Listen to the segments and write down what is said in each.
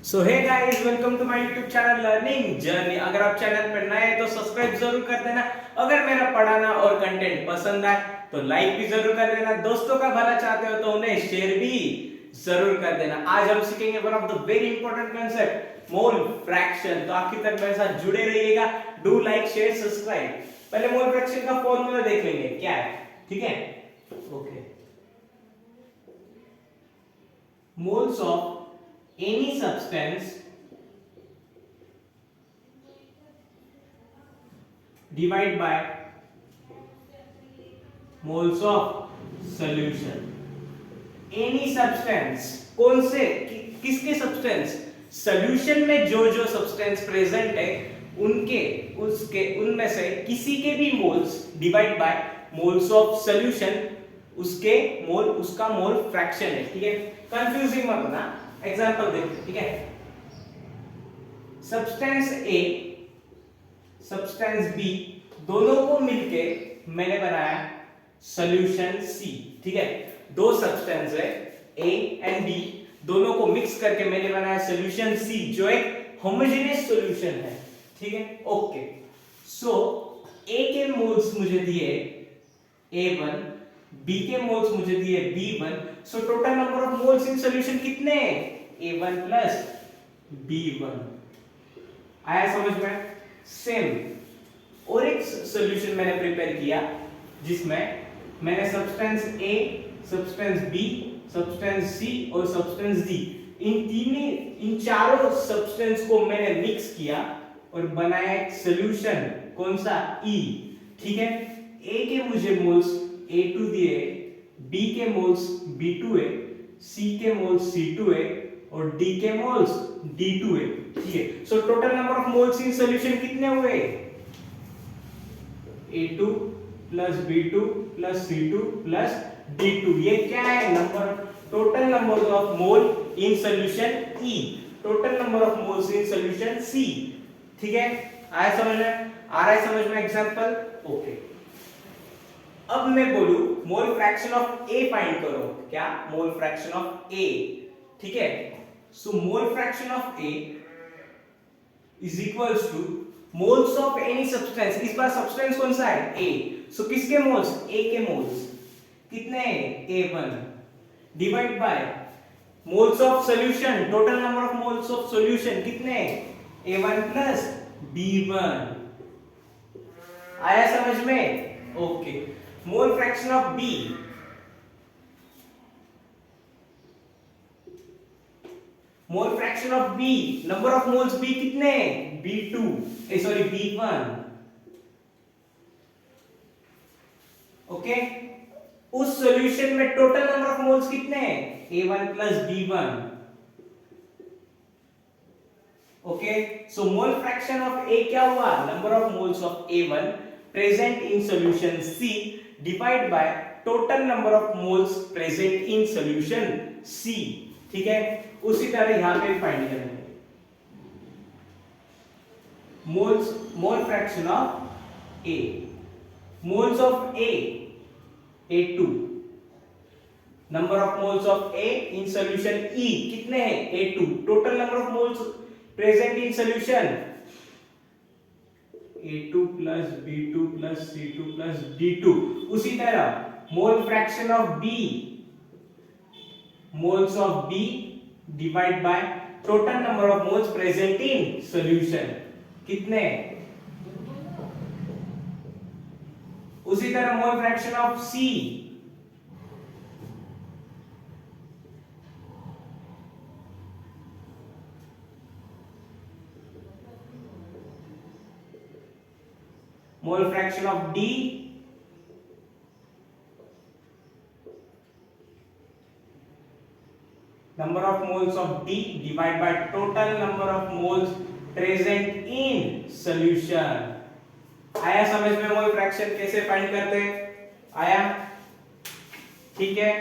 So hey guys, welcome to my YouTube channel learning journey. अगर आप channel पर नए हैं तो सब्सक्राइब जरूर कर देना। अगर मेरा पढ़ाना और कंटेंट पसंद आए तो लाइक भी जरूर कर देना। दोस्तों का भला चाहते हो तो उन्हें शेयर भी जरूर कर देना। आज हम सीखेंगे one of the very important concept, mole fraction. तो आखिर तक मेरे साथ जुड़े रहिएगा। Do like, share, subscribe. पहले मोल फ्रैक्शन का फॉर्मूला देख लेंगे क्या है, ठीक है? Okay, moles of any substance divided by moles of solution। any substance, कौन से किसके सब्सटेंस? सॉल्यूशन में जो जो सब्सटेंस प्रेजेंट है उनके उसके उनमें से किसी के भी moles divide by moles of solution, उसके मोल उसका मोल फ्रैक्शन है, ठीक है? कंफ्यूजिंग मत होना। एग्जांपल देखते, ठीक है? सब्सटेंस ए, सब्सटेंस बी, दोनों को मिलके मैंने बनाया सॉल्यूशन सी, ठीक है? दो सब्सटेंस है ए एंड बी, दोनों को मिक्स करके मैंने बनाया सॉल्यूशन सी, जो एक होमोजेनियस सॉल्यूशन है, ठीक है? ओके, सो ए के मोल्स मुझे दिए A1, बी के मोल्स मुझे दिए B1। So total number of moles in solution कितने हैं? A1 plus B1। आया समझ में? सेम और एक सॉल्यूशन मैंने प्रिपेयर किया जिसमें मैंने substance A, substance B, substance C और सब्सटेंस D, इन चारों सब्सटेंस को मैंने मिक्स किया और बनाया एक सॉल्यूशन। कौन सा? E, ठीक है? A के मुझे मोल्स A2 दिए, B के मोल्स B2 है, C के मोल्स C2 है और D के मोल्स D2 है, ठीक है? So total number of moles in solution कितने हुए? A2 plus B2 plus C2 plus D2। ये क्या है? Number, total number of mole in solution E, total number of moles in solution C, ठीक है? आया समझ में? आ रहा है समझ में एग्जांपल? ओके, अब मैं बोलूं mole fraction of A find करो। क्या? मोल फ्रैक्शन ऑफ A, ठीक है? So mole fraction of A is equals to moles of any substance. इस बार सब्सटेंस कौन सा है? A। सो किसके मोल्स? A के मोल्स कितने हैं? A1 divide by moles of solution, total number of moles of solution कितने हैं? A1 plus B1। आया समझ में? Okay, mole fraction of B, mole fraction of B, number of moles B कितने हैं? B2, sorry B1। ओके, उस solution में total number of moles कितने हैं? A1 plus B1। Okay, so mole fraction of A क्या हुआ? Number of moles of A1 present in solution C divide by total number of moles present in solution C, ठीक है? उसी तरह यहां पे फाइंड करेंगे moles, mole fraction of A, moles of A, A2, number of moles of A in solution E कितने हैं? A2, total number of moles present in solution A2 plus B2 plus C2 plus D2। उसी तरह मोल fraction of B, moles of B divide by total number of moles present in solution कितने? उसी तरह मोल fraction of C, mole fraction of D, number of moles of D divided by total number of moles present in solution। आया समझ में mole fraction कैसे find करते हैं? आया, ठीक है?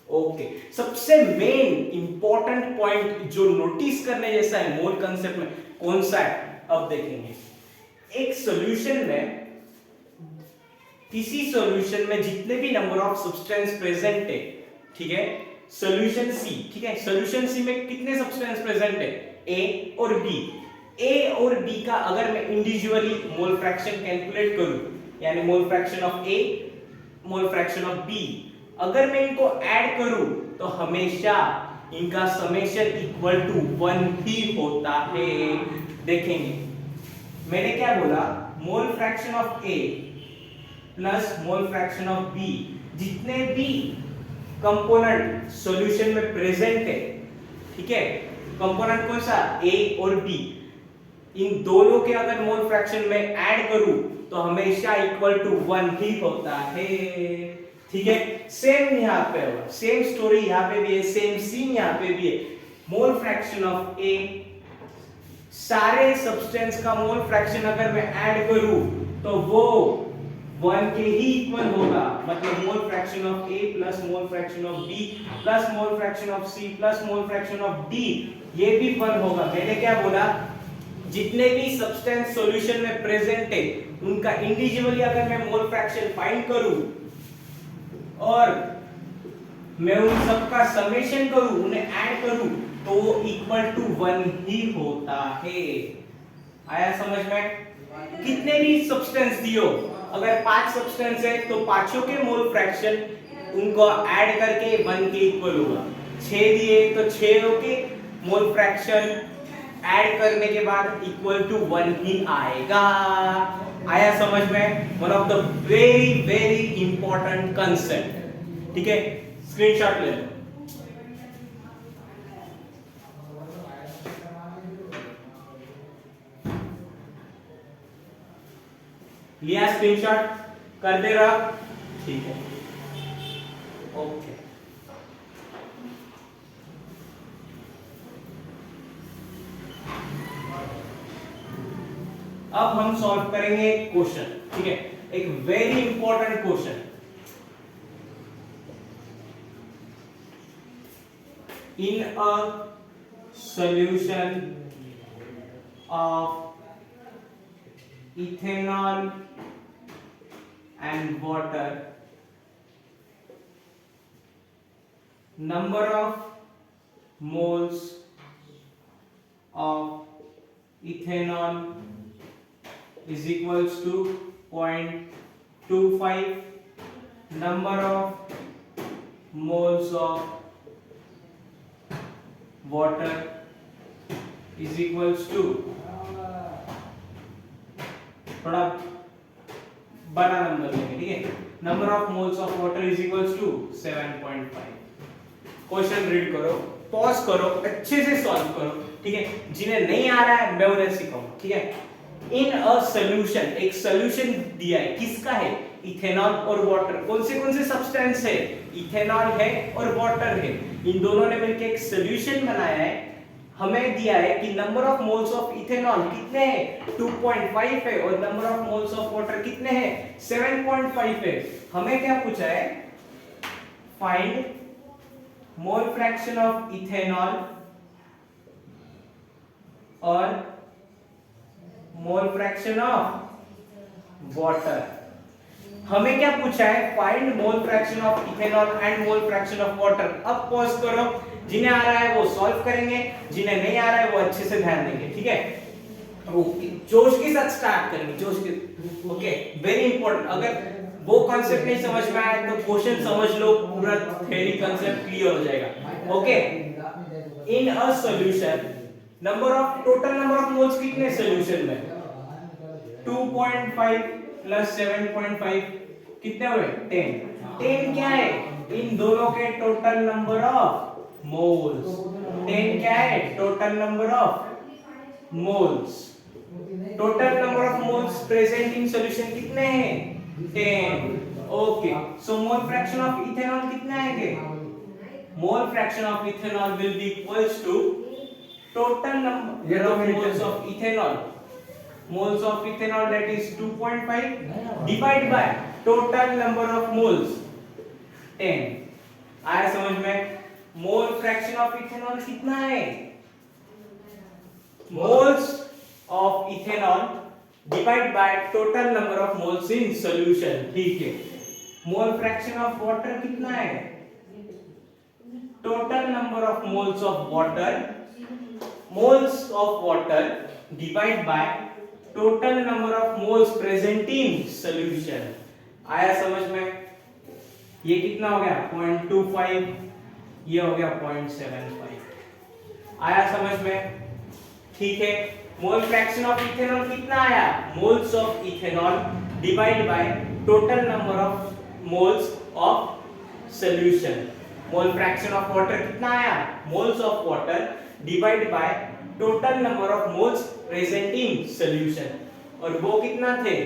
ओके, सबसे मेन इंपॉर्टेंट पॉइंट जो नोटिस करने जैसा है मोल कांसेप्ट में, कौन सा है? अब देखेंगे। एक सॉल्यूशन में, किसी सॉल्यूशन में जितने भी नंबर ऑफ सब्सटेंस प्रेजेंट है, ठीक है, सॉल्यूशन सी, ठीक है। सॉल्यूशन सी में कितने सब्सटेंस प्रेजेंट है, ए और बी। ए और बी का अगर मैं इंडिविजुअली मोल फ्रैक्शन कैलकुलेट करूं, यानी mole fraction of A, mole fraction of B, अगर मैं इनको ऐड करूं तो हमेशा इनका समेशन इक्वल टू 1 ही होता है। देखेंगे मैंने क्या बोला, mole fraction of A plus mole fraction of B, जितने भी कंपोनेंट सॉल्यूशन में प्रेजेंट है, ठीक है, कंपोनेंट कौन सा, ए और बी, इन दोनों के अगर मोल फ्रैक्शन में ऐड करूं तो हमेशा इक्वल टू 1 ही होता है, ठीक है। सेम यहां पे होगा, सेम स्टोरी यहां पे भी है, सेम सीन यहां पे भी है। मोल फ्रैक्शन ऑफ ए, सारे सब्सटेंस का मोल फ्रैक्शन अगर मैं ऐड करूं तो वो 1 के ही इक्वल होगा, मतलब mole fraction of A plus mole fraction of B plus mole fraction of C plus mole fraction of D, ये भी 1 होगा। मैंने क्या बोला, जितने भी सब्सटेंस सॉल्यूशन में प्रेजेंट है उनका इंडिविजुअली अगर मैं मोल फ्रैक्शन फाइंड करूं और मैं उन सबका समेशन करूं, उन्हें ऐड करूं, तो वो इक्वल टू 1 ही होता है। आया समझ में? कितने भी सब्सटेंस दियो, अगर 5 सब्सटेंस है तो पांचों के मोल फ्रैक्शन उनको ऐड करके 1 के इक्वल होगा। 6 दिए तो 6 के मोल फ्रैक्शन ऐड करने के बाद इक्वल टू 1 ही आएगा। आया समझ में? One of the very very important concept, ठीक है। स्क्रीनशॉट ले लो। लिया स्क्रीनशॉट, कर दे रहा, ठीक है, ओके। अब हम सॉल्व करेंगे क्वेश्चन, ठीक है, एक very important question. In a solution of ethanol and water, number of moles of ethanol is equals to 0.25, number of moles of water is equals to, थोड़ा बड़ा नंबर लेंगे, ठीक है, number of moles of water is equals to 7.5। Question read करो, pause करो, अच्छे से solve करो, ठीक है। जिन्हें नहीं आ रहा है मैं उन्हें सिखाऊंगा, ठीक है। इन अ सॉल्यूशन, एक सॉल्यूशन दिया है, किसका है, इथेनॉल और वाटर। कौन से सब्सटेंस है, इथेनॉल है और वाटर है, इन दोनों ने मिलकर एक सॉल्यूशन बनाया है। हमें दिया है कि number of moles of ethanol कितने हैं, 2.5 है, और number of moles of water कितने हैं, 7.5 है। हमें क्या पूछा है, find mole fraction of ethanol और मोल फ्रैक्शन ऑफ वाटर। हमें क्या पूछा है, find mole fraction of ethanol and mole fraction of water. अब पॉज करो, जिन्हें आ रहा है वो सॉल्व करेंगे, जिन्हें नहीं आ रहा है वो अच्छे से ध्यान देंगे, ठीक है। ओके, जोश के साथ स्टार्ट करेंगे, जोश के, ओके, वेरी इंपॉर्टेंट। अगर वो कांसेप्ट नहीं समझ में आया तो क्वेश्चन समझ लो, पूरा थ्योरी कांसेप्ट क्लियर हो जाएगा। Okay, in a solution, number of, total number of moles कितने सॉल्यूशन में, 2.5 प्लस 7.5 कितने हुए, 10। 10 क्या है, इन दोनों के टोटल नंबर ऑफ मोल्स। 10 क्या है, total number of moles. Total number of moles present in solution कितने हैं, 10। Okay, so mole fraction of ethanol कितना आएंगे, mole fraction of ethanol will be equals to total number of moles of ethanol, moles of ethanol, that is 2.5 divide by total number of moles 10। आया समझ में? मोल fraction of ethanol कितना है, moles of ethanol divide by total number of moles in solution, ठीक है। मोल fraction of water कितना है, total number of moles of water divide by total number of moles present in solution। आया समझ में? ये कितना हो गया 0.25, ये हो गया 0.75। आया समझ में? ठीक है। मोल फ्रैक्शन ऑफ इथेनॉल कितना आया? Moles of ethanol divide by total number of moles of solution. Mole fraction of water कितना आया? Moles of water divide by total number of moles present in solution. और वो कितना थे?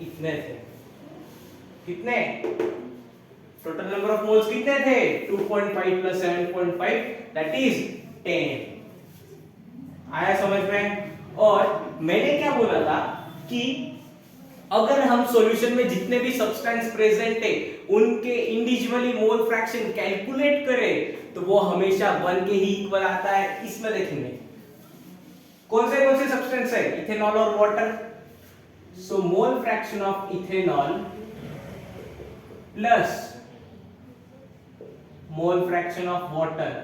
इतने थे। कितने? टोटल नंबर ऑफ मोल्स कितने थे? 2.5 प्लस 7.5 दैट इज 10। आया समझ में? और मैंने क्या बोला था कि अगर हम सॉल्यूशन में जितने भी सब्सटेंस प्रेजेंट है उनके इंडिविजुअली मोल फ्रैक्शन कैलकुलेट करें तो वो हमेशा 1 के ही इक्वल आता है। इसमें देखेंगे कौन से सब्सटेंस है? इथेनॉल और water. So mole fraction of ethanol plus mole fraction of water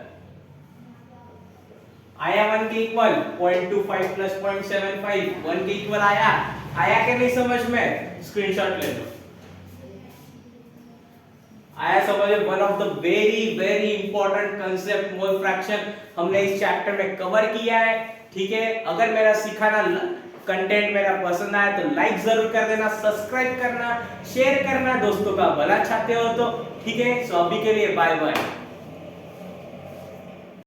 आया 1 के इक्वल। 0.25 प्लस 0.75 1 के इक्वल आया। आया कि नहीं समझ में? स्क्रीनशॉट ले लो। आया समझ में? One of the very very important concept mole fraction हमने इस चैप्टर में कवर किया है। ठीक है। अगर मेरा सिखाना कंटेंट मेरा पसंद आया तो लाइक जरूर कर देना, सब्सक्राइब करना, शेयर करना, दोस्तों का भला चाहते हो तो। ठीक है। सो अभी के लिए बाय बाय।